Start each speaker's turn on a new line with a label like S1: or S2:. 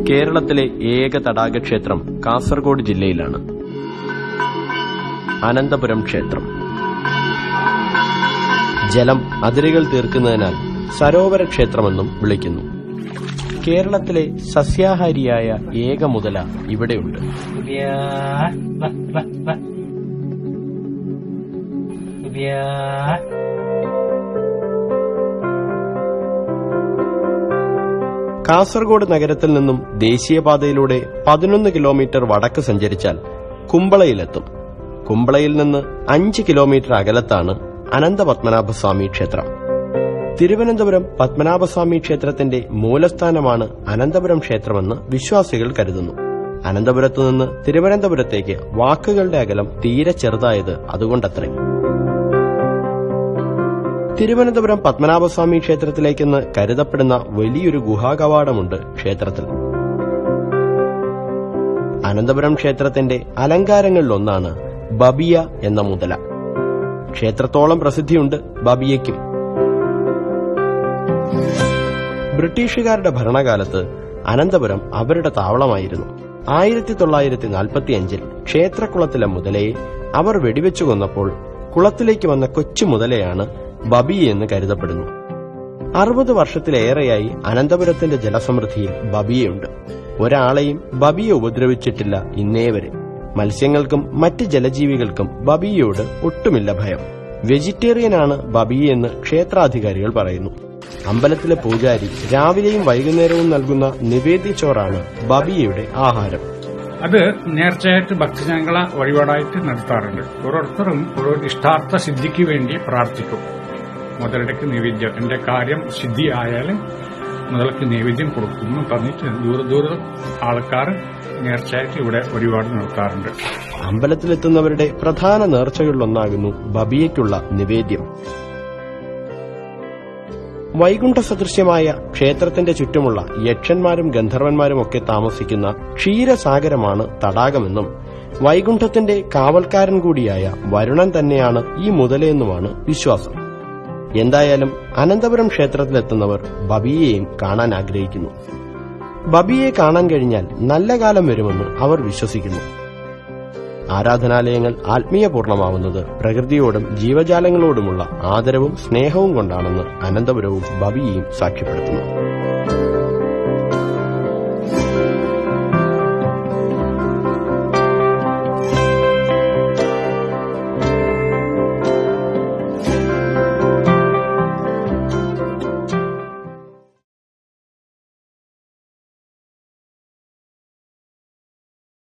S1: കേരളത്തിലെ ഏക തടാകക്ഷേത്രം കാസർഗോഡ് ജില്ലയിലാണ്. അനന്തപുരം ക്ഷേത്രം. ജലം അതിരുകൾ തീർക്കുന്നതിനാൽ സരോവര ക്ഷേത്രമെന്നും വിളിക്കുന്നു. കേരളത്തിലെ സസ്യാഹാരിയായ ഏക മുതല ഇവിടെയുണ്ട്. കാസർഗോഡ് നഗരത്തിൽ നിന്നും ദേശീയപാതയിലൂടെ 11 കിലോമീറ്റർ വടക്ക് സഞ്ചരിച്ചാൽ കുമ്പളയിലെത്തും. കുമ്പളയിൽ നിന്ന് 5 കിലോമീറ്റർ അകലത്താണ് അനന്തപത്മനാഭസ്വാമി ക്ഷേത്രം. തിരുവനന്തപുരം പത്മനാഭസ്വാമി ക്ഷേത്രത്തിന്റെ മൂലസ്ഥാനമാണ് അനന്തപുരം ക്ഷേത്രമെന്ന് വിശ്വാസികൾ കരുതുന്നു. അനന്തപുരത്തു നിന്ന് തിരുവനന്തപുരത്തേക്ക് വാക്കുകളുടെ അകലം തീരെ ചെറുതായത് അതുകൊണ്ടത്രേ. തിരുവനന്തപുരം പത്മനാഭസ്വാമി ക്ഷേത്രത്തിലേക്കെന്ന് കരുതപ്പെടുന്ന വലിയൊരു ഗുഹാകവാടമുണ്ട് ക്ഷേത്രത്തിൽ. അനന്തപുരം ക്ഷേത്രത്തിന്റെ അലങ്കാരങ്ങളിലൊന്നാണ് ബബിയ എന്ന മുതല. ക്ഷേത്രത്തോളം പ്രസിദ്ധിയുണ്ട് ബബിയയ്ക്കും. ബ്രിട്ടീഷുകാരുടെ ഭരണകാലത്ത് അനന്തപുരം അവരുടെ താവളമായിരുന്നു. 1945 ക്ഷേത്രക്കുളത്തിലെ മുതലയെ അവർ വെടിവെച്ചു കൊന്നപ്പോൾ കുളത്തിലേക്ക് വന്ന കൊച്ചു മുതലയാണ് ബബിയ എന്ന് കരുതപ്പെടുന്നു. 60 വർഷത്തിലേറെയായി അനന്തപുരത്തിന്റെ ജലസമൃദ്ധിയിൽ ബബിയയുണ്ട്. ഒരാളെയും ബബിയ ഉപദ്രവിച്ചിട്ടില്ല ഇന്നേവരെ. മത്സ്യങ്ങൾക്കും മറ്റ് ജലജീവികൾക്കും ബബിയയോട് ഒട്ടുമില്ല ഭയം. വെജിറ്റേറിയനാണ് ബബിയെന്ന് ക്ഷേത്രാധികാരികൾ പറയുന്നു. അമ്പലത്തിലെ പൂജാരി രാവിലെയും വൈകുന്നേരവും നൽകുന്ന നിവേദ്യച്ചോറാണ് ബബിയയുടെ ആഹാരം.
S2: അത് നേർച്ചയായിട്ട് ഭക്തജനങ്ങളെ വഴിപാടായിട്ട് നടത്താറുണ്ട്. ഓരോരുത്തരും ഓരോ ഇഷ്ടാർത്ഥ സിദ്ധിക്ക് വേണ്ടി പ്രാർത്ഥിക്കും. മുതലയ്ക്ക് നൈവേദ്യം, എന്റെ കാര്യം സിദ്ധി ആയാൽ മുതലക്ക് നൈവേദ്യം കൊടുക്കുന്നു തന്നിട്ട് ദൂര ആൾക്കാർ നേർച്ചയായിട്ട് ഇവിടെ വഴിപാട് നടത്താറുണ്ട്.
S1: അമ്പലത്തിലെത്തുന്നവരുടെ പ്രധാന നേർച്ചകളിലൊന്നാകുന്നു ബബിയയ്ക്കുള്ള നിവേദ്യം. വൈകുണ്ഠ സദൃശ്യമായ ക്ഷേത്രത്തിന്റെ ചുറ്റുമുള്ള യക്ഷന്മാരും ഗന്ധർവന്മാരും ഒക്കെ താമസിക്കുന്ന ക്ഷീരസാഗരമാണ് തടാകമെന്നും വൈകുണ്ഠത്തിന്റെ കാവൽക്കാരൻ കൂടിയായ വരുണൻ തന്നെയാണ് ഈ മുതലയെന്നുമാണ് വിശ്വാസം. എന്തായാലും അനന്തപുരം ക്ഷേത്രത്തിലെത്തുന്നവർ ബബിയയെയും കാണാൻ ആഗ്രഹിക്കുന്നു. ബബിയയെ കാണാൻ കഴിഞ്ഞാൽ നല്ല കാലം വരുമെന്ന് അവർ വിശ്വസിക്കുന്നു. ആരാധനാലയങ്ങൾ ആത്മീയപൂർണമാവുന്നത് പ്രകൃതിയോടും ജീവജാലങ്ങളോടുമുള്ള ആദരവും സ്നേഹവും കൊണ്ടാണെന്ന് അനന്തപുരവും ബബിയയും സാക്ഷ്യപ്പെടുത്തുന്നു.